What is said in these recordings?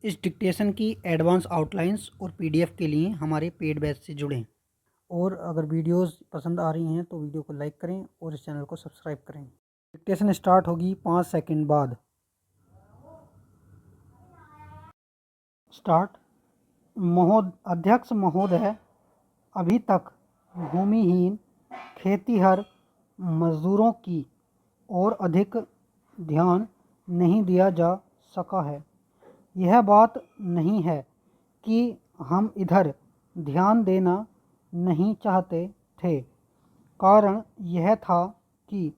इस डिक्टेशन की advance outlines और पीडीएफ के लिए हमारे पेड बैच से जुड़ें। और अगर वीडियोस पसंद आ रही हैं तो वीडियो को लाइक करें और इस चैनल को सब्सक्राइब करें। डिक्टेशन स्टार्ट होगी 5 सेकंड बाद। स्टार्ट। अध्यक्ष महोदय, अभी तक भूमिहीन खेतीहर मजदूरों की ओर अधिक ध्यान नहीं दिया जा सका है। यह बात नहीं है कि हम इधर ध्यान देना नहीं चाहते थे, कारण यह था कि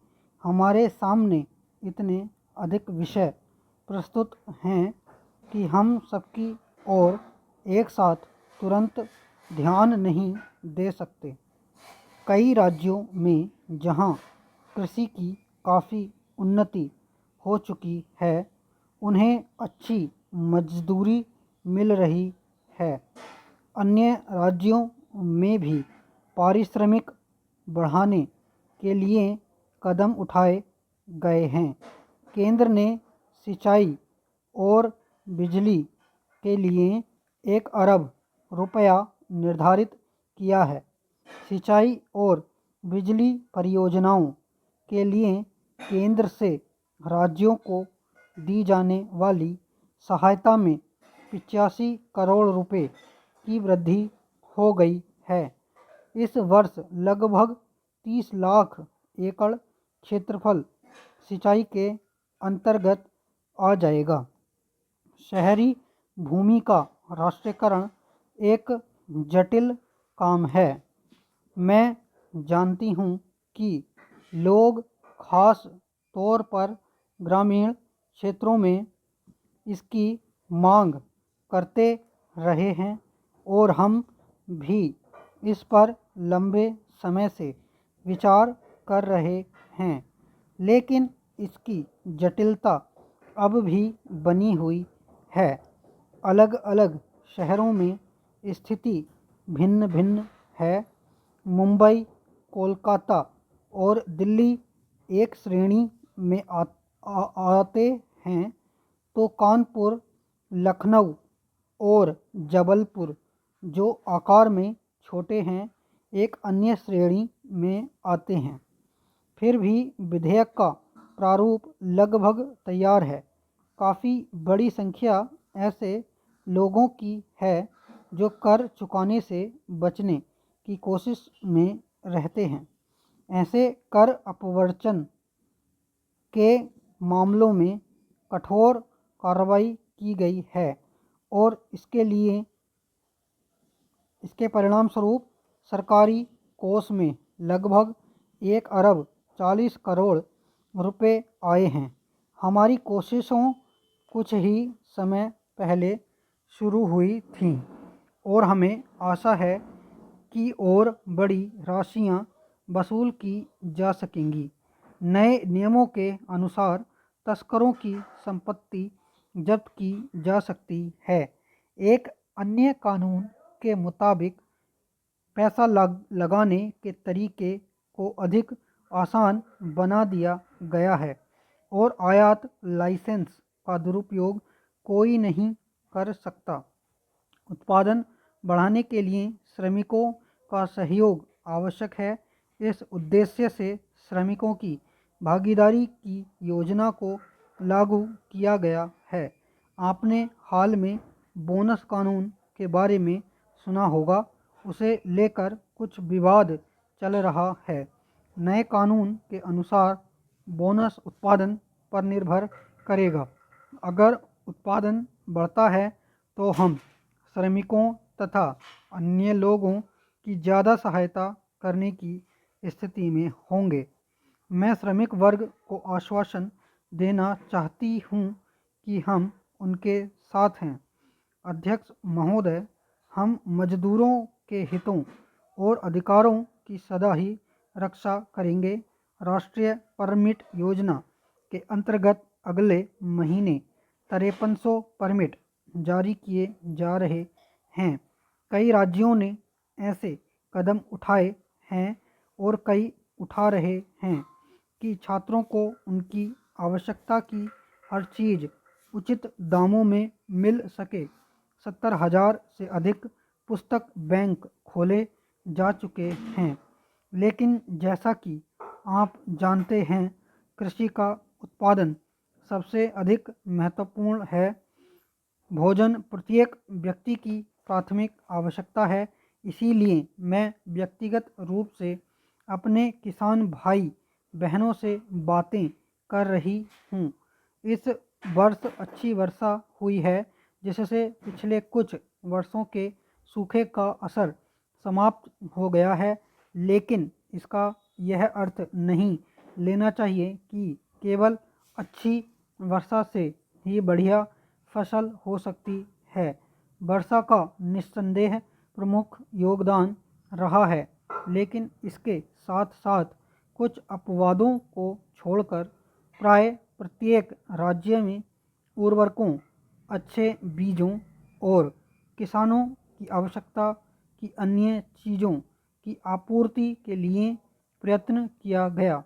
हमारे सामने इतने अधिक विषय प्रस्तुत हैं कि हम सबकी ओर एक साथ तुरंत ध्यान नहीं दे सकते। कई राज्यों में जहां कृषि की काफ़ी उन्नति हो चुकी है, उन्हें अच्छी मजदूरी मिल रही है। अन्य राज्यों में भी पारिश्रमिक बढ़ाने के लिए कदम उठाए गए हैं। केंद्र ने सिंचाई और बिजली के लिए 1 अरब रुपया निर्धारित किया है। सिंचाई और बिजली परियोजनाओं के लिए केंद्र से राज्यों को दी जाने वाली सहायता में 85 करोड़ रुपए की वृद्धि हो गई है। इस वर्ष लगभग 30 लाख एकड़ क्षेत्रफल सिंचाई के अंतर्गत आ जाएगा। शहरी भूमि का राष्ट्रीयकरण एक जटिल काम है। मैं जानती हूँ कि लोग खास तौर पर ग्रामीण क्षेत्रों में इसकी मांग करते रहे हैं और हम भी इस पर लंबे समय से विचार कर रहे हैं, लेकिन इसकी जटिलता अब भी बनी हुई है। अलग अलग शहरों में स्थिति भिन्न भिन्न है। मुंबई, कोलकाता और दिल्ली एक श्रेणी में आते हैं, तो कानपुर, लखनऊ और जबलपुर, जो आकार में छोटे हैं, एक अन्य श्रेणी में आते हैं। फिर भी विधेयक का प्रारूप लगभग तैयार है। काफ़ी बड़ी संख्या ऐसे लोगों की है जो कर चुकाने से बचने की कोशिश में रहते हैं। ऐसे कर अपवर्जन के मामलों में कठोर कार्रवाई की गई है और इसके परिणाम स्वरूप सरकारी कोष में लगभग 1 अरब 40 करोड़ रुपए आए हैं। हमारी कोशिशों कुछ ही समय पहले शुरू हुई थीं और हमें आशा है कि और बड़ी राशियां वसूल की जा सकेंगी। नए नियमों के अनुसार तस्करों की संपत्ति जब्त की जा सकती है। एक अन्य कानून के मुताबिक पैसा लगाने के तरीके को अधिक आसान बना दिया गया है और आयात लाइसेंस का दुरुपयोग कोई नहीं कर सकता। उत्पादन बढ़ाने के लिए श्रमिकों का सहयोग आवश्यक है। इस उद्देश्य से श्रमिकों की भागीदारी की योजना को लागू किया गया है। आपने हाल में बोनस कानून के बारे में सुना होगा। उसे लेकर कुछ विवाद चल रहा है। नए कानून के अनुसार बोनस उत्पादन पर निर्भर करेगा। अगर उत्पादन बढ़ता है तो हम श्रमिकों तथा अन्य लोगों की ज़्यादा सहायता करने की स्थिति में होंगे। मैं श्रमिक वर्ग को आश्वासन देना चाहती हूँ कि हम उनके साथ हैं। अध्यक्ष महोदय, हम मजदूरों के हितों और अधिकारों की सदा ही रक्षा करेंगे। राष्ट्रीय परमिट योजना के अंतर्गत अगले महीने 5300 परमिट जारी किए जा रहे हैं। कई राज्यों ने ऐसे कदम उठाए हैं और कई उठा रहे हैं कि छात्रों को उनकी आवश्यकता की हर चीज़ उचित दामों में मिल सके। 70,000 से अधिक पुस्तक बैंक खोले जा चुके हैं। लेकिन जैसा कि आप जानते हैं, कृषि का उत्पादन सबसे अधिक महत्वपूर्ण है। भोजन प्रत्येक व्यक्ति की प्राथमिक आवश्यकता है। इसीलिए मैं व्यक्तिगत रूप से अपने किसान भाई बहनों से बातें कर रही हूँ। इस वर्ष अच्छी वर्षा हुई है, जिससे पिछले कुछ वर्षों के सूखे का असर समाप्त हो गया है। लेकिन इसका यह अर्थ नहीं लेना चाहिए कि केवल अच्छी वर्षा से ही बढ़िया फसल हो सकती है। वर्षा का निस्संदेह प्रमुख योगदान रहा है, लेकिन इसके साथ साथ कुछ अपवादों को छोड़कर प्राय प्रत्येक राज्य में उर्वरकों, अच्छे बीजों और किसानों की आवश्यकता की अन्य चीज़ों की आपूर्ति के लिए प्रयत्न किया गया।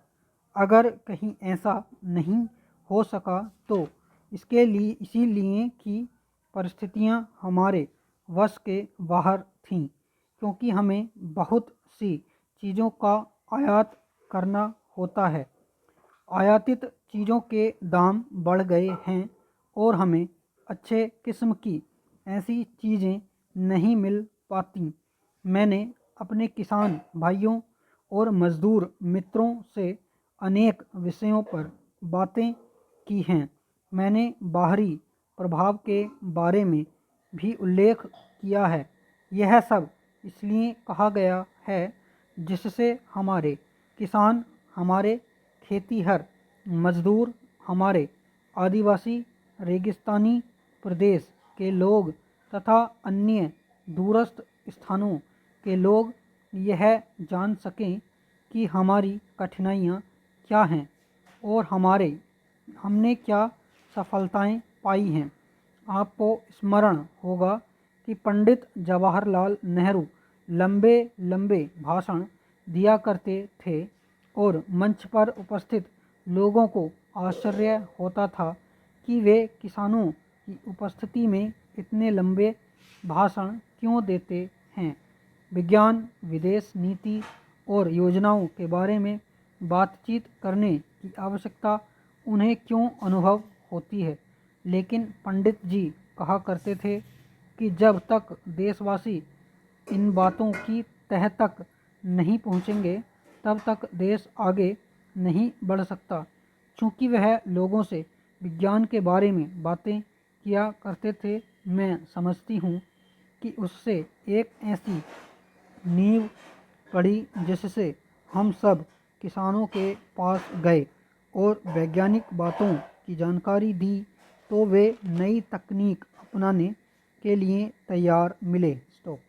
अगर कहीं ऐसा नहीं हो सका तो इसके लिए इसीलिए कि परिस्थितियां हमारे वश के बाहर थीं, क्योंकि हमें बहुत सी चीज़ों का आयात करना होता है। आयातित चीज़ों के दाम बढ़ गए हैं और हमें अच्छे किस्म की ऐसी चीज़ें नहीं मिल पाती। मैंने अपने किसान भाइयों और मज़दूर मित्रों से अनेक विषयों पर बातें की हैं। मैंने बाहरी प्रभाव के बारे में भी उल्लेख किया है। यह सब इसलिए कहा गया है जिससे हमारे किसान, हमारे खेतीहर मजदूर, हमारे आदिवासी, रेगिस्तानी प्रदेश के लोग तथा अन्य दूरस्थ स्थानों के लोग यह जान सकें कि हमारी कठिनाइयाँ क्या हैं और हमने क्या सफलताएं पाई हैं। आपको स्मरण होगा कि पंडित जवाहरलाल नेहरू लंबे लंबे भाषण दिया करते थे और मंच पर उपस्थित लोगों को आश्चर्य होता था कि वे किसानों की उपस्थिति में इतने लंबे भाषण क्यों देते हैं। विज्ञान, विदेश नीति और योजनाओं के बारे में बातचीत करने की आवश्यकता उन्हें क्यों अनुभव होती है। लेकिन पंडित जी कहा करते थे कि जब तक देशवासी इन बातों की तह तक नहीं पहुँचेंगे, तब तक देश आगे नहीं बढ़ सकता। चूँकि वह लोगों से विज्ञान के बारे में बातें किया करते थे, मैं समझती हूँ कि उससे एक ऐसी नींव पड़ी जिससे हम सब किसानों के पास गए और वैज्ञानिक बातों की जानकारी दी, तो वे नई तकनीक अपनाने के लिए तैयार मिले। स्टॉप।